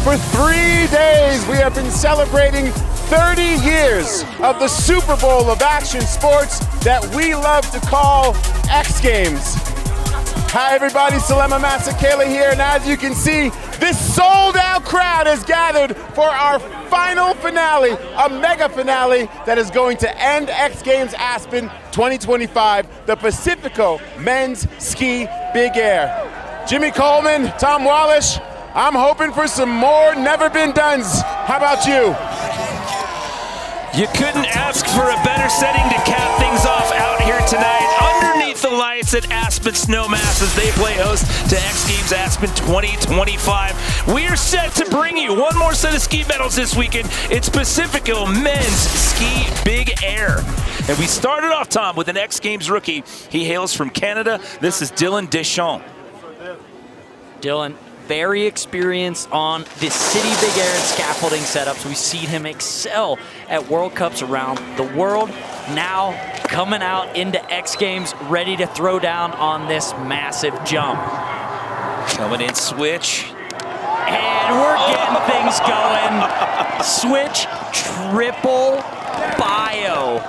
For 3 days, we have been celebrating 30 years of the Super Bowl of action sports that we love to call X Games. Hi everybody, Salema Masakela here, and as you can see, this sold-out crowd has gathered for our final finale, a mega finale that is going to end X Games Aspen 2025, the Pacifico Men's Ski Big Air. Jimmy Coleman, Tom Wallish, I'm hoping for some more never-been-dones. How about you? You couldn't ask for a better setting to cap things off out here tonight underneath the lights at Aspen Snowmass as they play host to X Games Aspen 2025. We are set to bring you one more set of ski medals this weekend. It's Pacifico Men's Ski Big Air. And we started off, Tom, with an X Games rookie. He hails from Canada. This is Dylan Deschamps. Dylan, very experienced on the City Big Air and scaffolding setups. We've seen him excel at World Cups around the world. Now coming out into X Games, ready to throw down on this massive jump. Coming in switch. And we're getting things going. Switch, triple bio.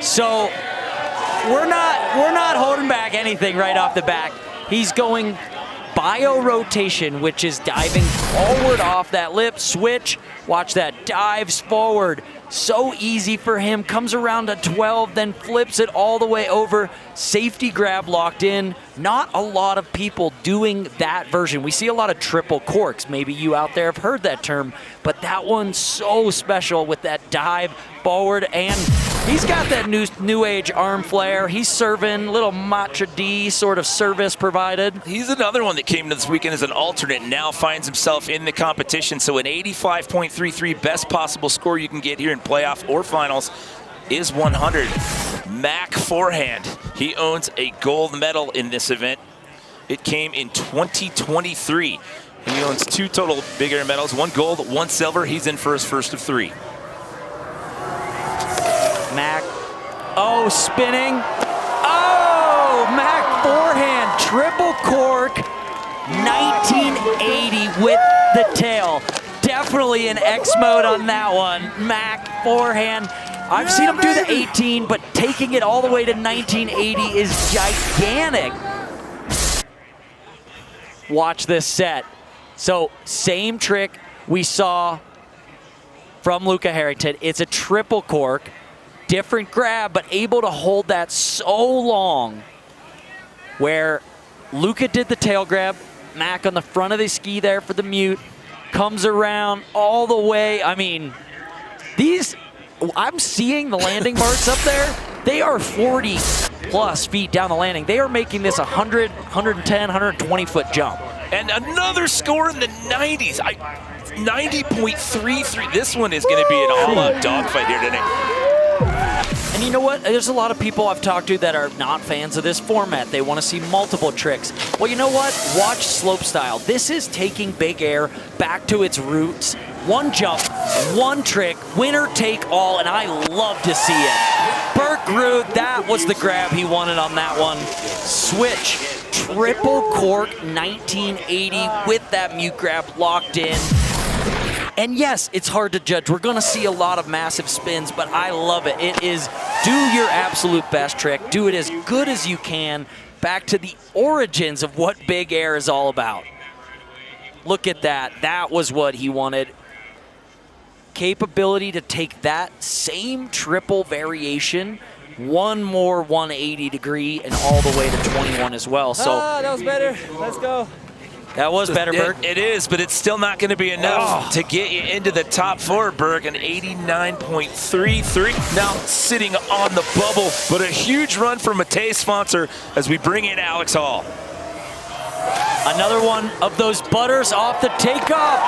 So we're not holding back anything right off the back. He's going bio rotation, which is diving forward off that lip, switch, watch that, dives forward. So easy for him, comes around to 12, then flips it all the way over. Safety grab locked in. Not a lot of people doing that version. We see a lot of triple corks. Maybe you out there have heard that term, but that one's so special with that dive forward, and he's got that new age arm flare. He's serving, little Matra D sort of service provided. He's another one that came to this weekend as an alternate and now finds himself in the competition. So an 85.33, best possible score you can get here in playoff or finals is 100. Mac forehand. He owns a gold medal in this event. It came in 2023. He owns 2 total Big Air medals, 1 gold, 1 silver. He's in for his first of 3. Mac, oh, spinning. Oh, Mac forehand, triple cork, 1980 with the tail. Definitely in X mode on that one. Mac forehand. I've seen him do the 18, but taking it all the way to 1980 is gigantic. Watch this set. So same trick we saw from Luca Harrington. It's a triple cork. Different grab, but able to hold that so long, where Luca did the tail grab, Mac on the front of the ski there for the mute, comes around all the way. I mean, I'm seeing the landing marks up there. They are 40 plus feet down the landing. They are making this 100, 110, 120 foot jump. And another score in the 90s. 90.33. This one is going to be an all-out dogfight here tonight. And you know what? There's a lot of people I've talked to that are not fans of this format. They want to see multiple tricks. Well, you know what? Watch slopestyle. This is taking Big Air back to its roots. One jump, one trick, winner take all, and I love to see it. Burt Groot, that was the grab he wanted on that one. Switch, triple cork, 1980 with that mute grab locked in. And yes, it's hard to judge. We're going to see a lot of massive spins, but I love it. It is do your absolute best trick. Do it as good as you can. Back to the origins of what Big Air is all about. Look at that. That was what he wanted. Capability to take that same triple variation, one more 180 degree, and all the way to 21 as well. So that was better. Let's go. That was better, Berg. It is, but it's still not going to be enough to get you into the top 4, Berg, an 89.33. Now sitting on the bubble, but a huge run for Matei sponsor as we bring in Alex Hall. Another one of those butters off the takeoff.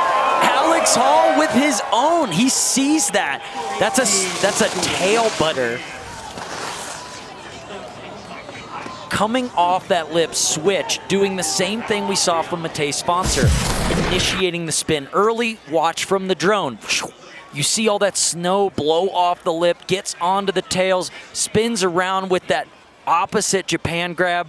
Alex Hall with his own. He sees that. That's a tail butter. Coming off that lip switch, doing the same thing we saw from Matei sponsor. Initiating the spin early, watch from the drone. You see all that snow blow off the lip, gets onto the tails, spins around with that opposite Japan grab.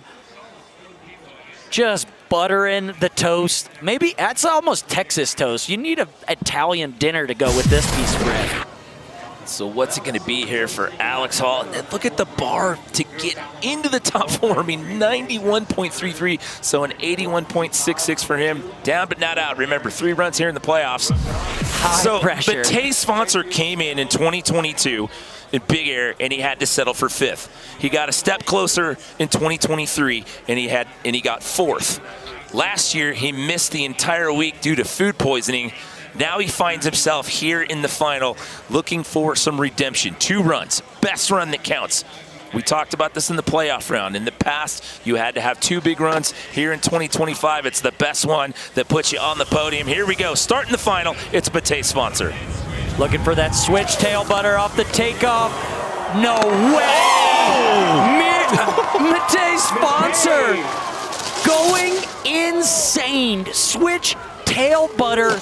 Just buttering the toast. Maybe that's almost Texas toast. You need an Italian dinner to go with this piece of bread. So what's it going to be here for Alex Hall? And look at the bar to get into the top 4. I mean, 91.33, so an 81.66 for him. Down but not out. Remember, 3 runs here in the playoffs. High pressure. But Tay Sponsor came in 2022 in Big Air, and he had to settle for 5th. He got a step closer in 2023, and he got 4th. Last year, he missed the entire week due to food poisoning. Now he finds himself here in the final looking for some redemption. 2 runs, best run that counts. We talked about this in the playoff round. In the past, you had to have 2 big runs. Here in 2025, it's the best one that puts you on the podium. Here we go, starting the final. It's Matei Sponsor. Looking for that switch tail butter off the takeoff. No way! Matei Sponsor going insane. Switch tail butter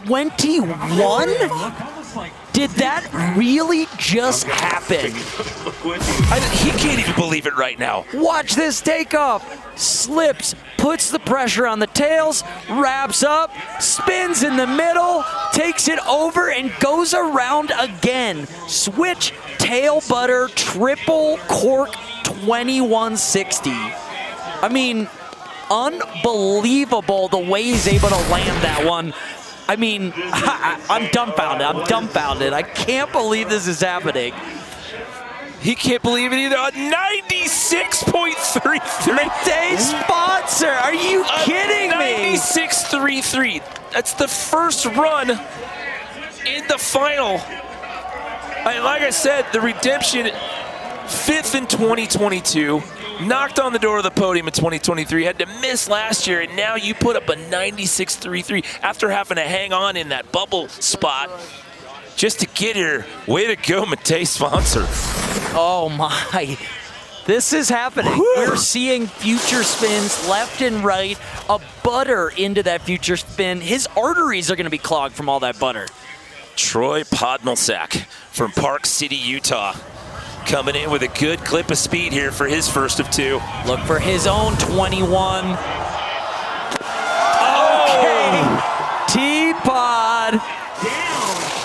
21? Did that really just happen? He can't even believe it right now. Watch this takeoff. Slips, puts the pressure on the tails, wraps up, spins in the middle, takes it over, and goes around again. Switch tail butter triple cork 2160. I mean, unbelievable the way he's able to land that one. I mean, I'm dumbfounded. I can't believe this is happening. He can't believe it either. A 96.33. Matei Sponsor, are you kidding me? 96.33. That's the first run in the final. Like I said, the redemption, 5th in 2022. Knocked on the door of the podium in 2023, had to miss last year, and now you put up a 96.33 after having to hang on in that bubble spot just to get here. Way to go, Matei Sponsor. Oh my, this is happening. Whew. We're seeing future spins left and right, a butter into that future spin. His arteries are gonna be clogged from all that butter. Troy Podmilsack from Park City, Utah. Coming in with a good clip of speed here for his first of 2. Look for his own 21. Okay, T-Pod.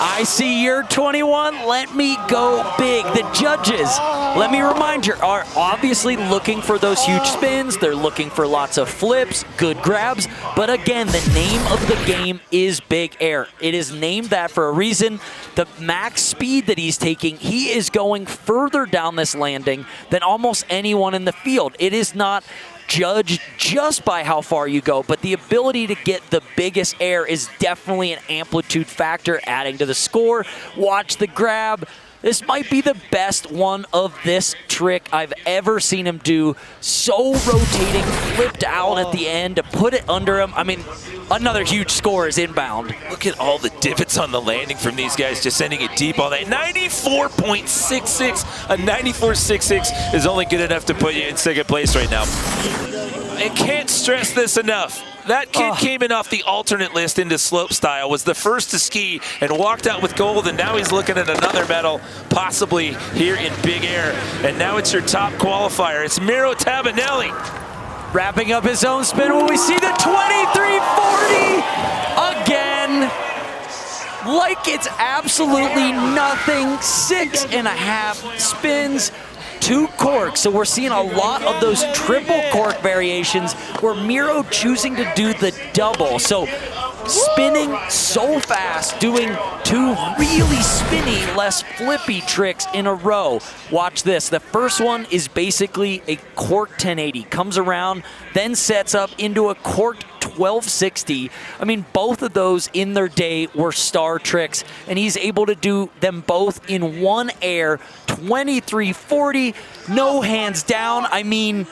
I see your 21, let me go big. The judges, let me remind you, are obviously looking for those huge spins. They're looking for lots of flips, good grabs. But again, the name of the game is Big Air. It is named that for a reason. The max speed that he's taking, he is going further down this landing than almost anyone in the field. It is not judged just by how far you go, but the ability to get the biggest air is definitely an amplitude factor adding to the score. Watch the grab. This might be the best one of this trick I've ever seen him do. So rotating, flipped out at the end to put it under him. I mean, another huge score is inbound. Look at all the divots on the landing from these guys, just sending it deep all that. 94.66. A 94.66 is only good enough to put you in 2nd place right now. I can't stress this enough. That kid came in off the alternate list into slope style, was the first to ski, and walked out with gold, and now he's looking at another medal, possibly here in Big Air. And now it's your top qualifier. It's Miro Tabanelli. Wrapping up his own spin when we see the 2340 again. Like it's absolutely nothing. 6.5 spins. 2 corks, so we're seeing a lot of those triple cork variations where Miro choosing to do the double. So spinning so fast, doing 2 really spinny, less flippy tricks in a row. Watch this. The first one is basically a cork 1080. Comes around, then sets up into a corked 1260. I mean, both of those in their day were star tricks, and he's able to do them both in one air. 2340, no hands down. I mean,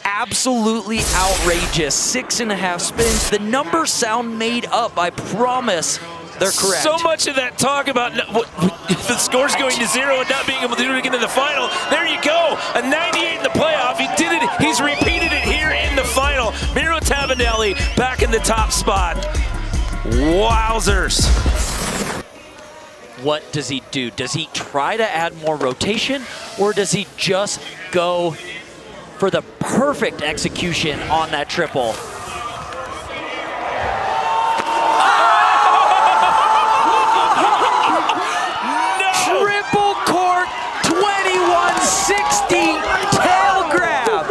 absolutely outrageous. 6.5 spins. The numbers sound made up, I promise. They're correct. So much of that talk about the score's going to 0 and not being able to do it again in the final. There you go, a 98 in the playoff. He did it, he's repeated it here in the final. Miro Tabanelli back in the top spot. Wowzers. What does he do? Does he try to add more rotation, or does he just go for the perfect execution on that triple. Triple cork 2160 tail grab.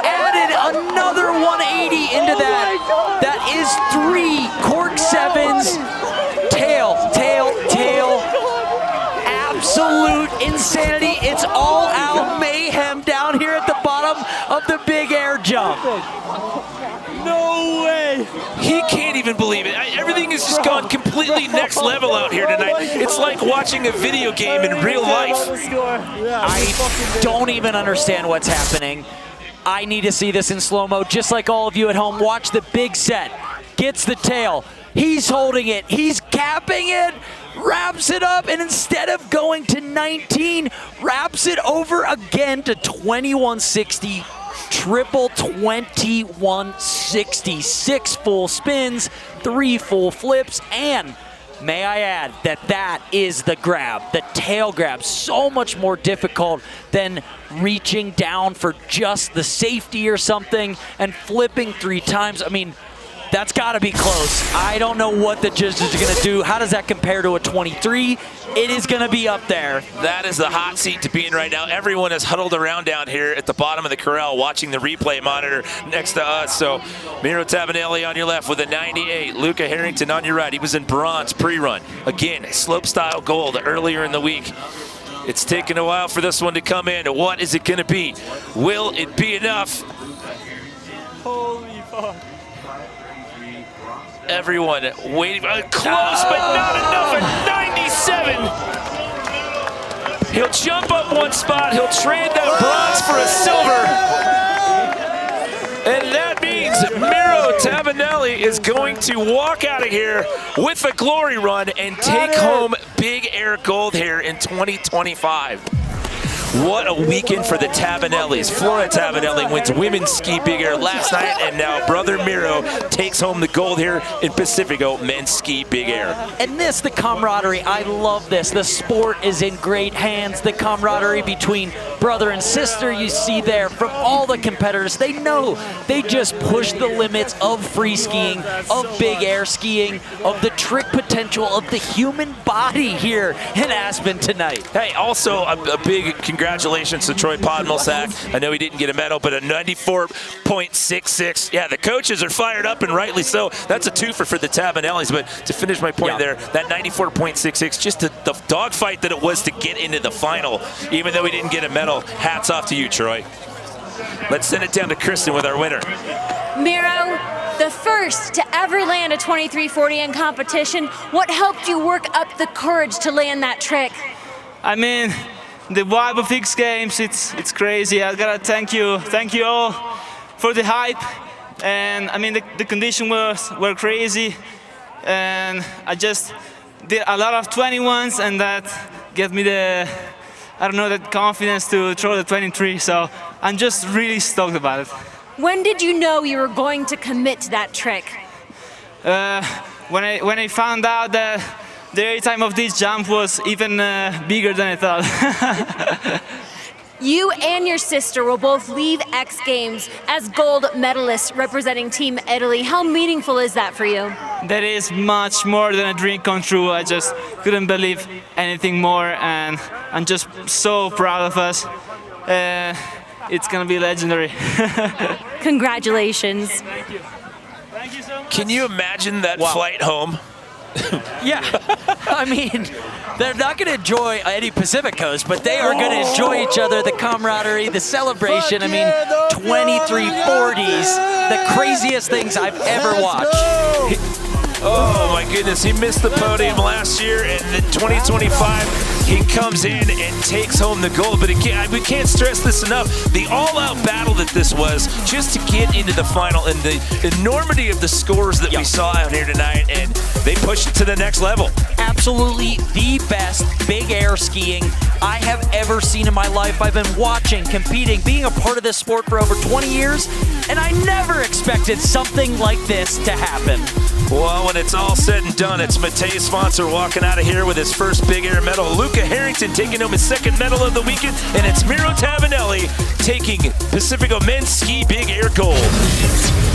Added another 180 into that. That is 3 cork 7s. Tail, tail, tail. Absolute insanity. It's all out mayhem down here at the bottom of the big air jump. No way! He can't even believe it. Everything has just gone completely next level out here tonight. It's like watching a video game in real life. I don't even understand what's happening. I need to see this in slow-mo, just like all of you at home. Watch the big set. Gets the tail. He's holding it. He's capping it. Wraps it up, and instead of going to 19, wraps it over again to 2160. Triple 2160. 6 full spins, 3 full flips, and may I add that is the grab, the tail grab. So much more difficult than reaching down for just the safety or something and flipping 3 times. I mean, that's got to be close. I don't know what the judges are going to do. How does that compare to a 23? It is going to be up there. That is the hot seat to be in right now. Everyone is huddled around down here at the bottom of the corral watching the replay monitor next to us. So Miro Tabanelli on your left with a 98. Luca Harrington on your right. He was in bronze pre-run. Again, slope-style gold earlier in the week. It's taken a while for this one to come in. What is it going to be? Will it be enough? Holy fuck. Everyone waiting, close but not enough at 97. He'll jump up 1 spot, he'll trade that bronze for a silver. And that means Miro Tabanelli is going to walk out of here with a glory run and take home big air gold here in 2025. What a weekend for the Tabanellis. Flora Tabanelli wins women's ski big air last night, and now brother Miro takes home the gold here in Pacifico men's ski big air. And this, the camaraderie, I love this. The sport is in great hands. The camaraderie between brother and sister you see there from all the competitors. They know they just push the limits of free skiing, of big air skiing, of the trick potential of the human body here in Aspen tonight. Hey, also a big congratulations to Troy Podmilsack. I know he didn't get a medal, but a 94.66. Yeah, the coaches are fired up, and rightly so. That's a twofer for the Tabanellis, but to finish my point there, that 94.66, just the dogfight that it was to get into the final, even though he didn't get a medal. Hats off to you, Troy. Let's send it down to Kristen with our winner. Miro, the first to ever land a 2340 in competition. What helped you work up the courage to land that trick? I mean, the vibe of X Games, it's crazy. I gotta thank you all for the hype. And I mean, the conditions were crazy. And I just did a lot of 21s, and that gave me the, I don't know, that confidence to throw the 23. So I'm just really stoked about it. When did you know you were going to commit to that trick? When I found out that the airtime of this jump was even bigger than I thought. You and your sister will both leave X Games as gold medalists representing Team Italy. How meaningful is that for you? That is much more than a dream come true. I just couldn't believe anything more, and I'm just so proud of us. It's gonna be legendary. Congratulations. Thank you. Thank you so much. Can you imagine that flight home? Yeah, I mean, they're not going to enjoy any Pacificos, but they are going to enjoy each other, the camaraderie, the celebration. I mean, 2340s, the craziest things I've ever watched. Oh my goodness, he missed the podium last year, and in 2025, he comes in and takes home the gold. But again, we can't stress this enough, the all-out battle that this was just to get into the final, and the enormity of the scores that we saw out here tonight, and they pushed it to the next level. Absolutely the best big air skiing I have ever seen in my life. I've been watching, competing, being a part of this sport for over 20 years. and I never expected something like this to happen. Well, when it's all said and done, it's Matej Sponsor walking out of here with his first big air medal. Luca Harrington taking home his second medal of the weekend, and it's Miro Tavanelli taking Pacifico men's ski big air gold.